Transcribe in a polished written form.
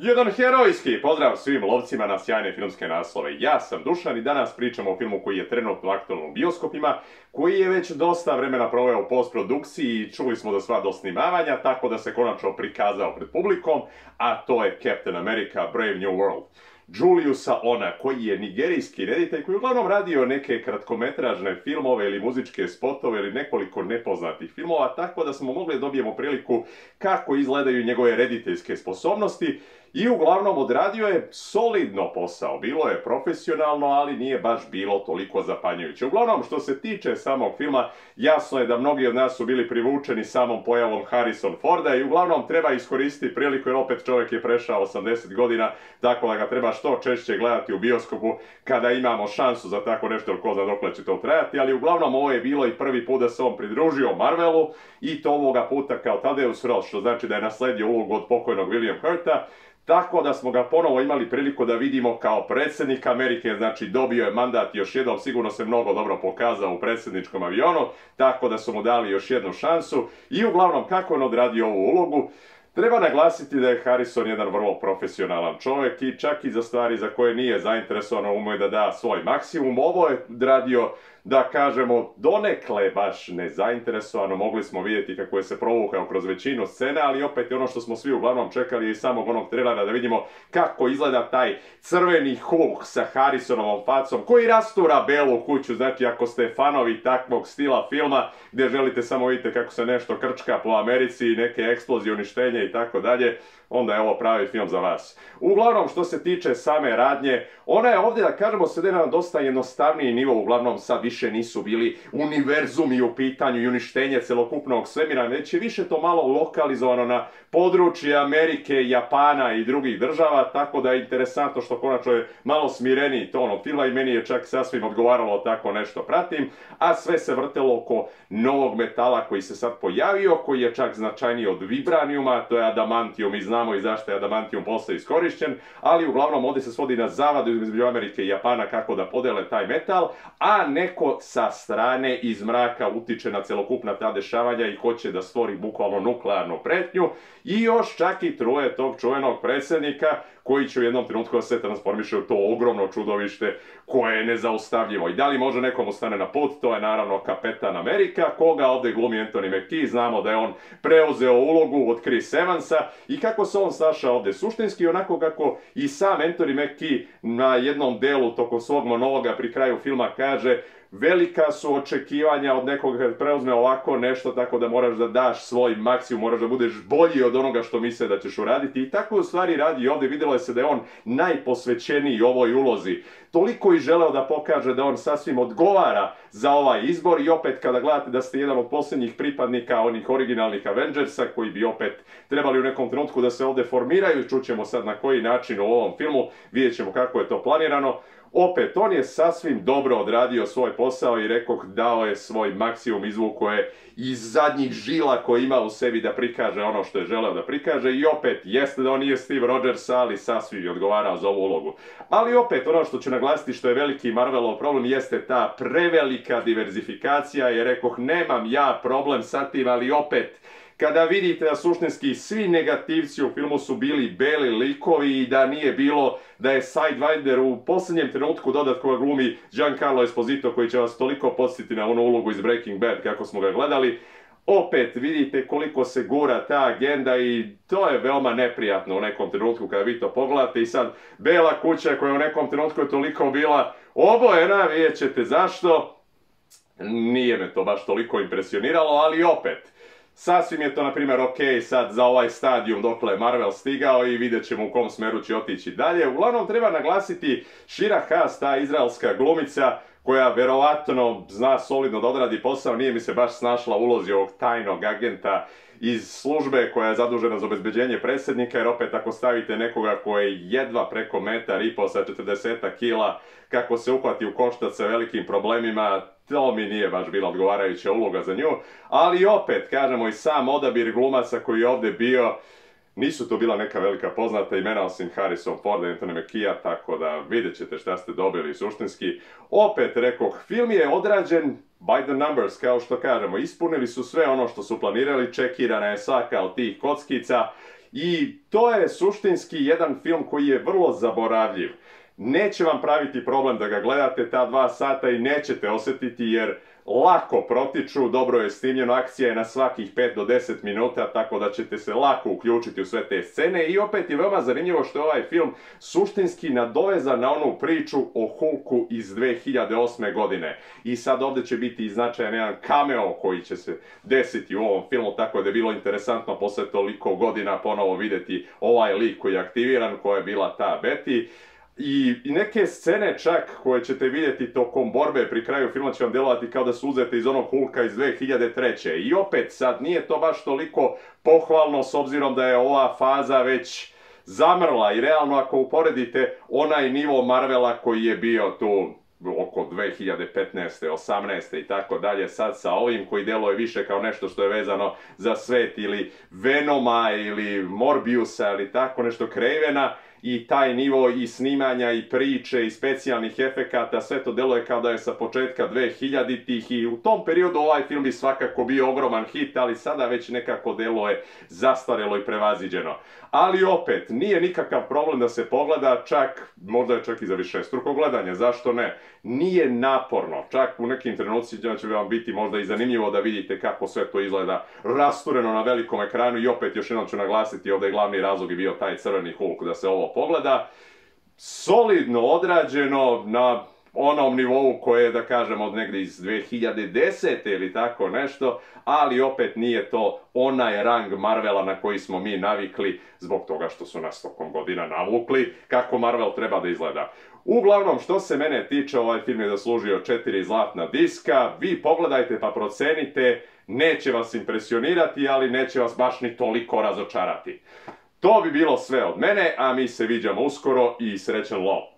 Jedan herojski pozdrav svim lovcima na sjajne filmske naslove. Ja sam Dušan i danas pričamo o filmu koji je trenutno aktualan u bioskopima, koji je već dosta vremena proveo u postprodukciji i čuli smo do snimavanja, tako da se konačno prikazao pred publikom, a to je Captain America Brave New World. Juliusa Ona, koji je nigerijski reditelj koji uglavnom radio neke kratkometražne filmove ili muzičke spotove ili nekoliko nepoznatih filmova, tako da smo mogli dobijemo priliku kako izgledaju njegove rediteljske sposobnosti i uglavnom odradio je solidno posao. Bilo je profesionalno, ali nije baš bilo toliko zapanjujuće. Uglavnom, što se tiče samog filma, jasno je da mnogi od nas su bili privučeni samom pojavom Harrison Forda i uglavnom treba iskoristiti priliku jer opet čovjek je prešao 80 godina, tako da ga treba što češće gledati u bioskopu kada imamo šansu za tako nešto, jer ko zna dokle će to trajati, ali uglavnom ovo je bilo i prvi put da se on pridružio Marvelu i to ovoga puta kao Thaddeus Ross, što znači da je nasledio ulogu od pokojnog William Hurta. Tako da smo ga ponovo imali priliku da vidimo kao predsjednik Amerike, znači dobio je mandat još jednom, sigurno se mnogo dobro pokazao u predsjedničkom avionu, tako da su mu dali još jednu šansu i uglavnom kako on odradio ovu ulogu. Treba naglasiti da je Harrison jedan vrlo profesionalan čovjek i čak i za stvari za koje nije zainteresovan umije da da svoj maksimum. Ovo je radio, da kažemo, donekle baš nezainteresovano. Mogli smo vidjeti kako je se provukao kroz većinu scene, ali opet je ono što smo svi uglavnom čekali iz samog onog trailera da vidimo kako izgleda taj crveni Hulk sa Harrisonovom facom koji rastura belu kuću. Znači, ako ste fanovi takvog stila filma gdje želite samo vidjeti kako se nešto krčka po Americi i neke eksplozije, uništenje i tako dalje, onda je ovo pravi film za vas. Uglavnom, što se tiče same radnje, ona je ovdje, da kažemo, svede na dosta jednostavniji nivo. Uglavnom, sad više nisu bili univerzumi u pitanju i uništenje celokupnog svemira, već je više to malo lokalizovano na područje Amerike, Japana i drugih država, tako da je interesantno što konačno je malo smireniji ton od filma i meni je čak sasvim odgovaralo tako nešto pratim, a sve se vrtelo oko novog metala koji se sad pojavio, koji je čak značajniji od vibranijuma, to je adamantium i znamo i zašto je adamantium posle iskorišćen, ali uglavnom ovdje se svodi na zavadu između Amerike i Japana kako da podele taj metal, a neko sa strane iz mraka utiče na celokupna ta dešavanja i hoće da stvori bukvalno nuklearnu pretnju i još čak i truje tog čuvenog predsjednika koji će u jednom trenutku da se transformiše u to ogromno čudovište koje je nezaustavljivo. I da li može nekomu stane na put, to je naravno Kapetan Amerika, koga ovdje glumi Anthony Mackie. Znamo da je on preuzeo ulogu od Chris Evansa i kako se on snašao ovdje suštinski, onako kako i sam Anthony Mackie na jednom delu tokom svog monologa pri kraju filma kaže: velika su očekivanja od nekoga kad preuzme ovako nešto, tako da moraš da daš svoj maksimum, moraš da budeš bolji od onoga što misle da ćeš uraditi. I tako u stvari radi ovdje. Vidjelo se da je on najposvećeniji ovoj ulozi. Toliko i želeo da pokaže da on sasvim odgovara za ovaj izbor i opet kada gledate da ste jedan od posljednjih pripadnika onih originalnih Avengersa koji bi opet trebali u nekom trenutku da se ovdje formiraju, čućemo sad na koji način u ovom filmu, vidjet ćemo kako je to planirano. Opet, on je sasvim dobro odradio svoj posao i rekoh, dao je svoj maksimum, izvukao je iz zadnjih žila koje ima u sebi da prikaže ono što je želeo da prikaže i opet, jeste da on nije Steve Rogers, ali sasvim je odgovarao za ovu ulogu. Ali opet, ono što ću naglasiti što je veliki Marvelov problem jeste ta prevelika diverzifikacija jer rekoh, nemam ja problem sa tim, ali opet, kada vidite da suštinski svi negativci u filmu su bili beli likovi i da nije bilo da je Sidewinder u posljednjem trenutku dodat koga glumi Giancarlo Esposito koji će vas toliko podsjetiti na onu ulogu iz Breaking Bad kako smo ga gledali, opet vidite koliko se gura ta agenda i to je veoma neprijatno u nekom trenutku kada vi to pogledate. I sad bela kuća koja u nekom trenutku je toliko bila obojena, vidjet ćete zašto, nije me to baš toliko impresioniralo, ali opet sasvim je to, na primjer, ok sad za ovaj stadijum dokle je Marvel stigao i vidjet ćemo u kom smeru će otići dalje. Uglavnom treba naglasiti Shira Haas, ta izraelska glumica koja verovatno zna solidno da odradi posao, nije mi se baš snašla u ulozi ovog tajnog agenta iz službe koja je zadužena za obezbeđenje predsjednika, jer opet ako stavite nekoga koji je jedva preko 1,5 m sa 40 kila, kako se uhvati u koštac sa velikim problemima, to mi nije baš bila odgovarajuća uloga za nju. Ali opet, kažemo, i sam odabir glumaca koji je ovdje bio, nisu to bila neka velika poznata imena osim Harrison Forda i Anthony Mackie, tako da vidjet ćete šta ste dobili suštinski. Opet rekoh, film je odrađen by the numbers, kao što kažemo, ispunili su sve ono što su planirali, čekirana je svaka od tih kockica I to je suštinski jedan film koji je vrlo zaboravljiv. Neće vam praviti problem da ga gledate ta 2 sata i nećete osjetiti jer lako protiču, dobro je snimljeno, akcija je na svakih 5 do 10 minuta, tako da ćete se lako uključiti u sve te scene i opet je veoma zanimljivo što je ovaj film suštinski nadovezan na onu priču o Hulku iz 2008. godine. I sad ovdje će biti značajan jedan cameo koji će se desiti u ovom filmu, tako da je bilo interesantno posle toliko godina ponovo vidjeti ovaj lik koji je aktiviran, koja je bila ta Betty. I neke scene čak koje ćete vidjeti tokom borbe pri kraju filma će vam djelovati kao da su uzete iz onog Hulka iz 2003. I opet sad nije to baš toliko pohvalno s obzirom da je ova faza već zamrla i realno ako uporedite onaj nivo Marvela koji je bio tu oko 2015. 18. i tako dalje, sad sa ovim koji djeluje više kao nešto što je vezano za svet ili Venoma ili Morbiusa ili tako nešto Cravena i taj nivo i snimanja i priče i specijalnih efekata, sve to djeluje kao da je sa početka 2000-ih i u tom periodu ovaj film bi svakako bio ogroman hit, ali sada već nekako djeluje zastarjelo i prevaziđeno. Ali opet, nije nikakav problem da se pogleda, čak, možda je čak i za višestruko gledanje, zašto ne? Nije naporno, čak u nekim trenucima će vam biti možda i zanimljivo da vidite kako sve to izgleda rastureno na velikom ekranu i opet još jednom ću naglasiti, ovdje je glavni razlog i bio taj crveni Hulk da se ovo pogleda. Solidno odrađeno na onom nivou koje je, da kažem, od negdje iz 2010. ili tako nešto, ali opet nije to onaj rang Marvela na koji smo mi navikli zbog toga što su nas tokom godina navukli kako Marvel treba da izgleda. Uglavnom, što se mene tiče, ovaj film je zaslužio 4 zlatna diska, vi pogledajte pa procenite, neće vas impresionirati, ali neće vas baš ni toliko razočarati. To bi bilo sve od mene, a mi se viđamo uskoro i srećan lov!